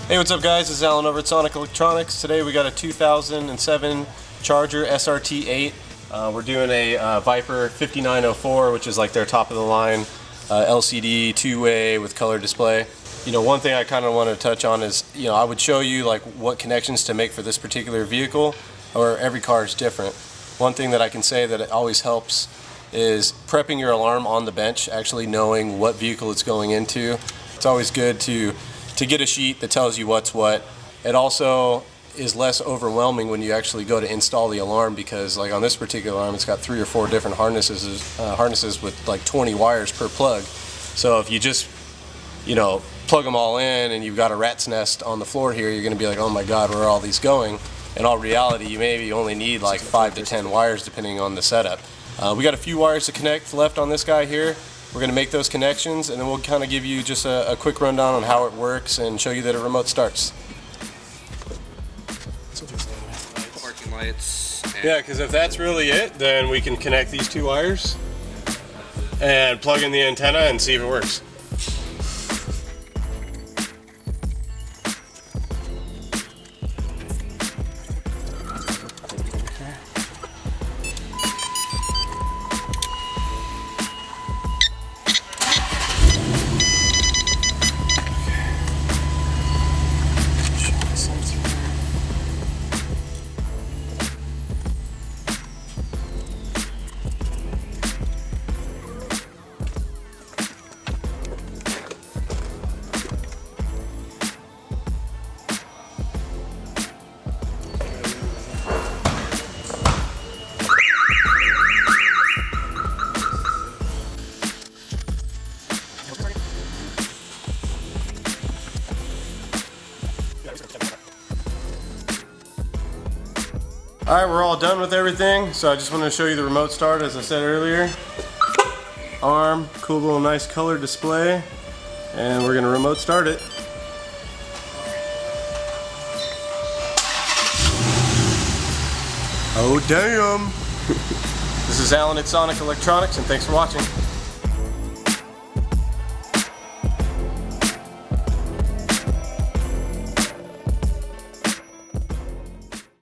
Hey, what's up guys? This is Allyn over at Electronix. Today we got a 2007 Charger SRT8. We're doing a Viper 5904, which is like their top of the line LCD two-way with color display. You know, one thing I kind of want to touch on is, you know, I would show you like what connections to make for this particular vehicle, or every car is different. One thing that I can say that it always helps is prepping your alarm on the bench, actually knowing what vehicle it's going into. It's always good to get a sheet that tells you what's what. It also is less overwhelming when you actually go to install the alarm, because like on this particular alarm, it's got 3 or 4 different harnesses with like 20 wires per plug. So if you just, you know, plug them all in and you've got a rat's nest on the floor here, you're going to be like, oh my god, where are all these going? In all reality, you maybe only need like 5 to 10 wires depending on the setup. We got a few wires to connect left on this guy here. We're going to make those connections, and then we'll kind of give you just a quick rundown on how it works and show you that it remote starts. Parking lights. Yeah, because if that's really it, then we can connect these 2 wires and plug in the antenna and see if it works. Alright, we're all done with everything, so I just wanted to show you the remote start as I said earlier. Arm, cool little nice color display, and we're going to remote start it. Oh damn! This is Allyn at Electronix, and thanks for watching.